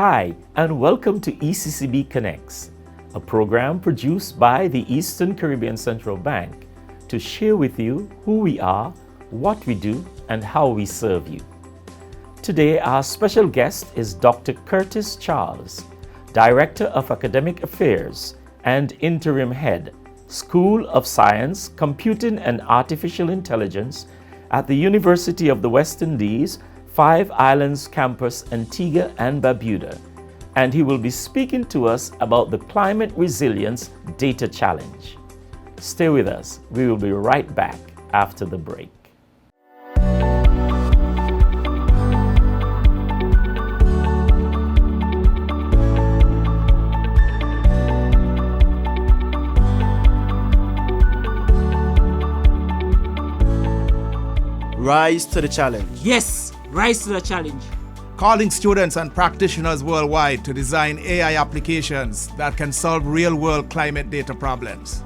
Hi, and welcome to ECCB Connects, a program produced by the Eastern Caribbean Central Bank to share with you who we are, what we do, and how we serve you. Today, our special guest is Dr. Curtis Charles, Director of Academic Affairs and Interim Head, School of Science, Computing and Artificial Intelligence at the University of the West Indies, Five Islands Campus, Antigua and Barbuda, and he will be speaking to us about the Climate Resilience Data Challenge. Stay with us. We will be right back after the break. Rise to the challenge. Yes, rise to the challenge. Calling students and practitioners worldwide to design AI applications that can solve real-world climate data problems.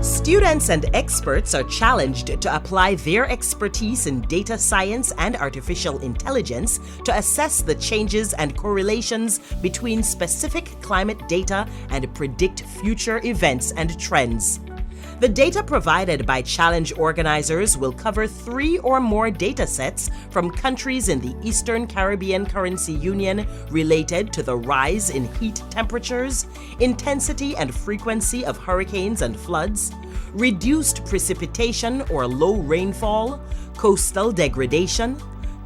Students and experts are challenged to apply their expertise in data science and artificial intelligence to assess the changes and correlations between specific climate data and predict future events and trends. The data provided by challenge organizers will cover 3 or more data sets from countries in the Eastern Caribbean Currency Union related to the rise in heat temperatures, intensity and frequency of hurricanes and floods, reduced precipitation or low rainfall, coastal degradation,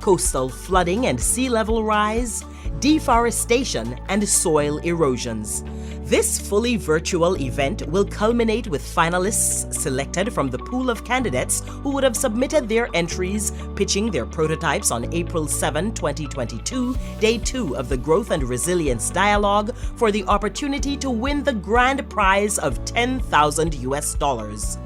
coastal flooding and sea level rise, deforestation, and soil erosions. This fully virtual event will culminate with finalists selected from the pool of candidates who would have submitted their entries, pitching their prototypes on April 7, 2022, Day 2 of the Growth and Resilience Dialogue, for the opportunity to win the grand prize of $10,000.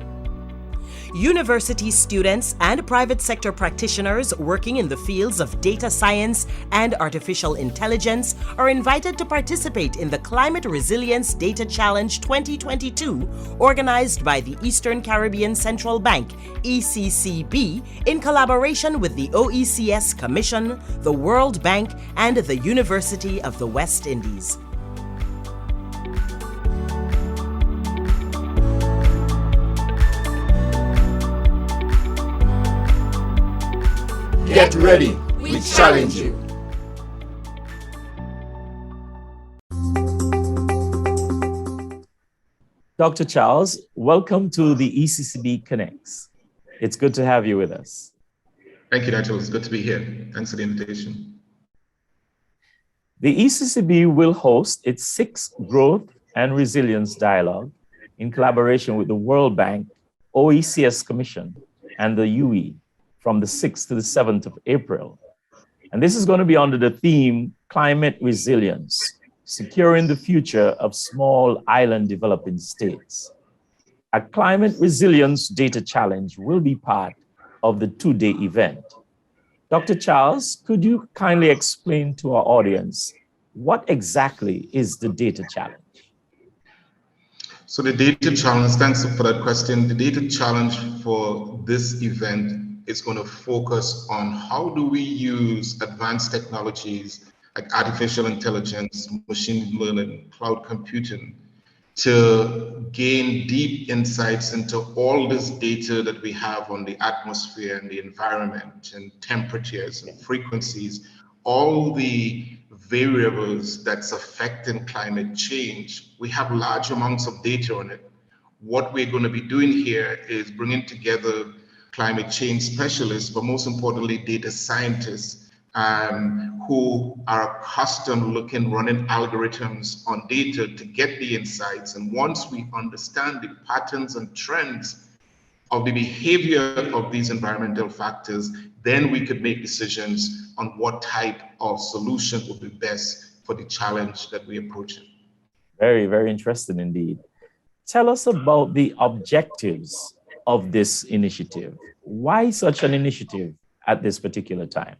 University students and private sector practitioners working in the fields of data science and artificial intelligence are invited to participate in the Climate Resilience Data Challenge 2022, organized by the Eastern Caribbean Central Bank, ECCB, in collaboration with the OECS Commission, the World Bank, and the University of the West Indies. Get ready, we challenge you. Dr. Charles, welcome to the ECCB Connects. It's good to have you with us. Thank you, Nigel. It's good to be here. Thanks for the invitation. The ECCB will host its 6th Growth and Resilience Dialogue in collaboration with the World Bank, OECS Commission, and the UE from the 6th to the 7th of April. And this is going to be under the theme Climate Resilience, Securing the Future of Small Island Developing States. A Climate Resilience Data Challenge will be part of the 2-day event. Dr. Charles, could you kindly explain to our audience what exactly is the Data Challenge? So the Data Challenge, thanks for that question. The Data Challenge for this event is going to focus on how do we use advanced technologies like artificial intelligence, machine learning, cloud computing to gain deep insights into all this data that we have on the atmosphere and the environment and temperatures and frequencies, all the variables that's affecting climate change. We have large amounts of data on it. What we're going to be doing here is bringing together climate change specialists, but most importantly, data scientists who are accustomed running algorithms on data to get the insights. And once we understand the patterns and trends of the behavior of these environmental factors, then we could make decisions on what type of solution would be best for the challenge that we're approaching. Very, very interesting indeed. Tell us about the objectives of this initiative. Why such an initiative at this particular time?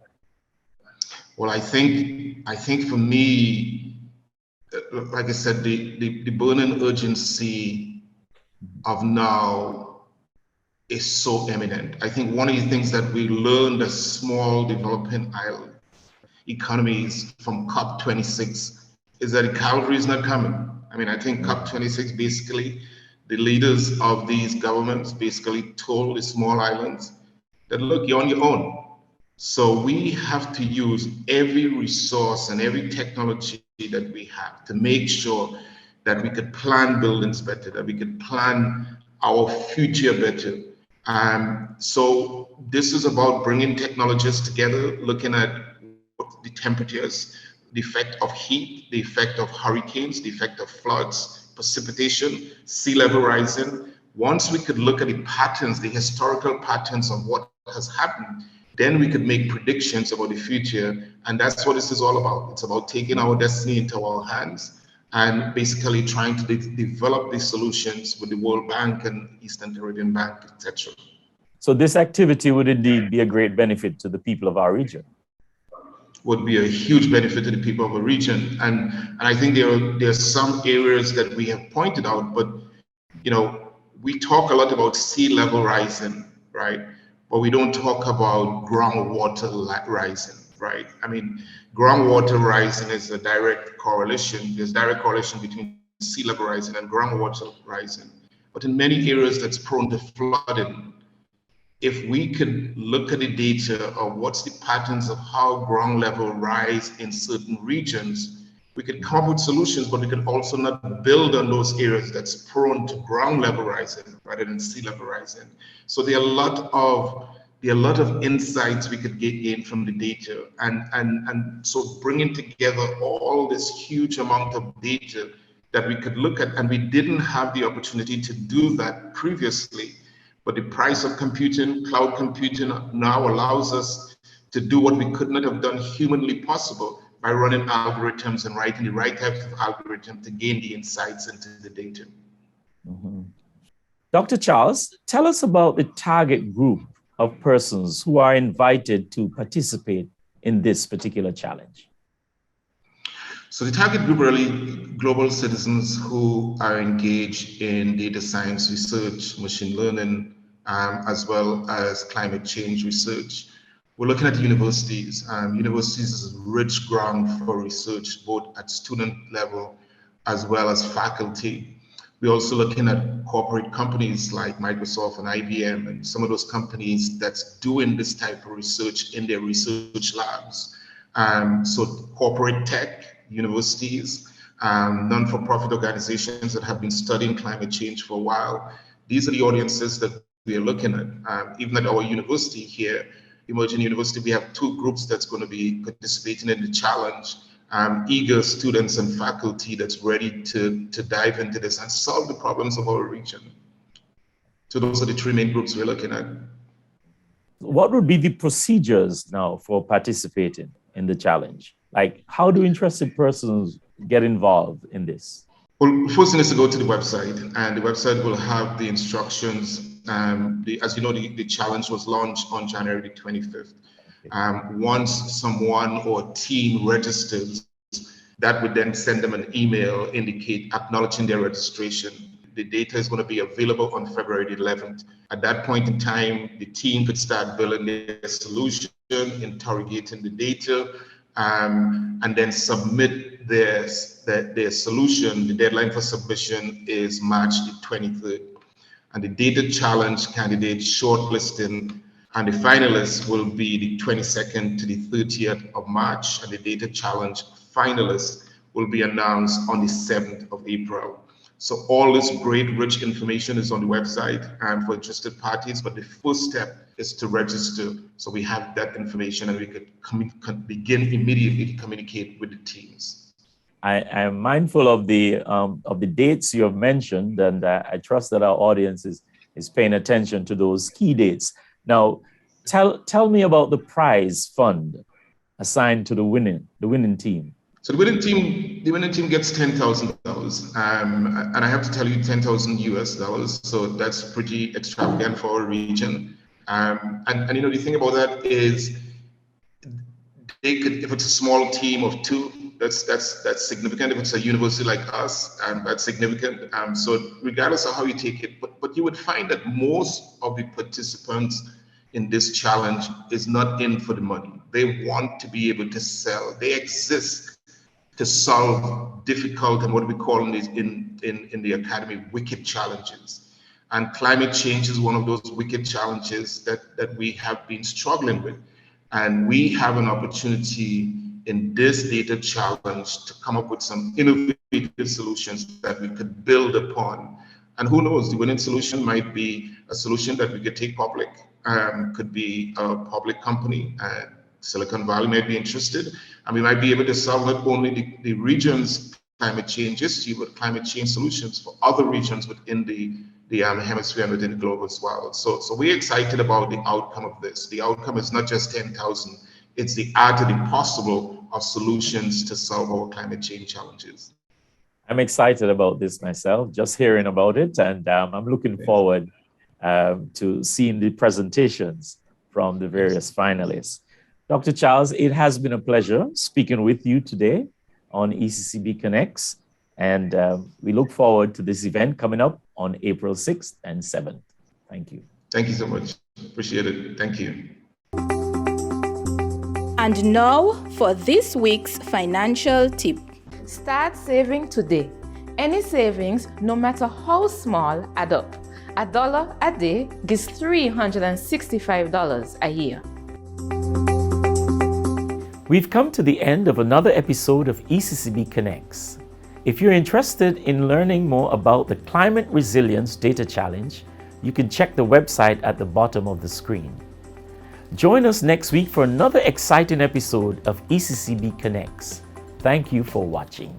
Well, I think for me, like I said, the burning urgency of now is so eminent. I think one of the things that we learned as small developing island economies from COP26 is that the cavalry is not coming. I mean, I think COP26 basically, the leaders of these governments basically told the small islands that, look, you're on your own. So we have to use every resource and every technology that we have to make sure that we could plan buildings better, that we could plan our future better. So this is about bringing technologies together, looking at the temperatures, the effect of heat, the effect of hurricanes, the effect of floods, precipitation, sea level rising. Once we could look at the patterns, the historical patterns of what has happened, then we could make predictions about the future. And that's what this is all about. It's about taking our destiny into our hands and basically trying to develop these solutions with the World Bank and Eastern Caribbean Bank, etc. So this activity would indeed be a great benefit to the people of our region. Would be a huge benefit to the people of the region. And I think there are some areas that we have pointed out, but we talk a lot about sea level rising, right? But we don't talk about groundwater rising, right? I mean, groundwater rising is a direct correlation. There's direct correlation between sea level rising and groundwater rising. But in many areas that's prone to flooding, if we could look at the data of what's the patterns of how ground level rise in certain regions, we could come up with solutions, but we could also not build on those areas that's prone to ground level rising rather than sea level rising. So there are a lot of insights we could gain from the data, and so bringing together all this huge amount of data that we could look at, and we didn't have the opportunity to do that previously. But the price of computing, cloud computing, now allows us to do what we could not have done humanly possible by running algorithms and writing the right types of algorithms to gain the insights into the data. Mm-hmm. Dr. Charles, tell us about the target group of persons who are invited to participate in this particular challenge. So the target group are really global citizens who are engaged in data science research, machine learning, as well as climate change research. We're looking at universities. Universities is rich ground for research, both at student level as well as faculty. We're also looking at corporate companies like Microsoft and IBM and some of those companies that's doing this type of research in their research labs. So corporate tech, universities, non-for-profit organizations that have been studying climate change for a while. These are the audiences that we are looking at. Even at our university here, Emerging University, we have two groups that's going to be participating in the challenge. Eager students and faculty that's ready to dive into this and solve the problems of our region. So those are the three main groups we're looking at. What would be the procedures now for participating in the challenge? Like, how do interested persons get involved in this? Well, first thing is to go to the website, and the website will have the instructions. As you know, the challenge was launched on January the 25th. Once someone or team registers, that would then send them an email acknowledging their registration. The data is going to be available on February the 11th. At that point in time, the team could start building their solution, interrogating the data, and then submit their solution. The deadline for submission is March the 23rd. And the data challenge candidate shortlisting and the finalists will be the 22nd to the 30th of March, and the data challenge finalists will be announced on the 7th of April. So all this great, rich information is on the website and for interested parties, but the first step is to register. So we have that information and we could begin immediately to communicate with the teams. I am mindful of the dates you have mentioned, and I trust that our audience is paying attention to those key dates. Now, tell me about the prize fund assigned to the winning team. So the winning team gets $10,000, and I have to tell you, $10,000 US. So that's pretty extravagant for our region. And the thing about that is, they could, if it's a small team of two, that's significant. If it's a university like us, that's significant. So regardless of how you take it, but you would find that most of the participants in this challenge is not in for the money. They want to be able to sell. They exist to solve difficult and what we call in the academy wicked challenges. And climate change is one of those wicked challenges that we have been struggling with. And we have an opportunity in this data challenge to come up with some innovative solutions that we could build upon. And who knows, the winning solution might be a solution that we could take public, could be a public company. Silicon Valley might be interested, and we might be able to solve not only the region's climate change issue, but climate change solutions for other regions within the hemisphere and within the globe as well. So we're excited about the outcome of this. The outcome is not just 10,000, it's the art of the possible of solutions to solve our climate change challenges. I'm excited about this myself, just hearing about it, and I'm looking forward to seeing the presentations from the various finalists. Dr. Charles, it has been a pleasure speaking with you today on ECCB Connects, and we look forward to this event coming up on April 6th and 7th. Thank you. Thank you so much. Appreciate it. Thank you. And now for this week's financial tip. Start saving today. Any savings, no matter how small, add up. $1 a day gives $365 a year. We've come to the end of another episode of ECCB Connects. If you're interested in learning more about the Climate Resilience Data Challenge, you can check the website at the bottom of the screen. Join us next week for another exciting episode of ECCB Connects. Thank you for watching.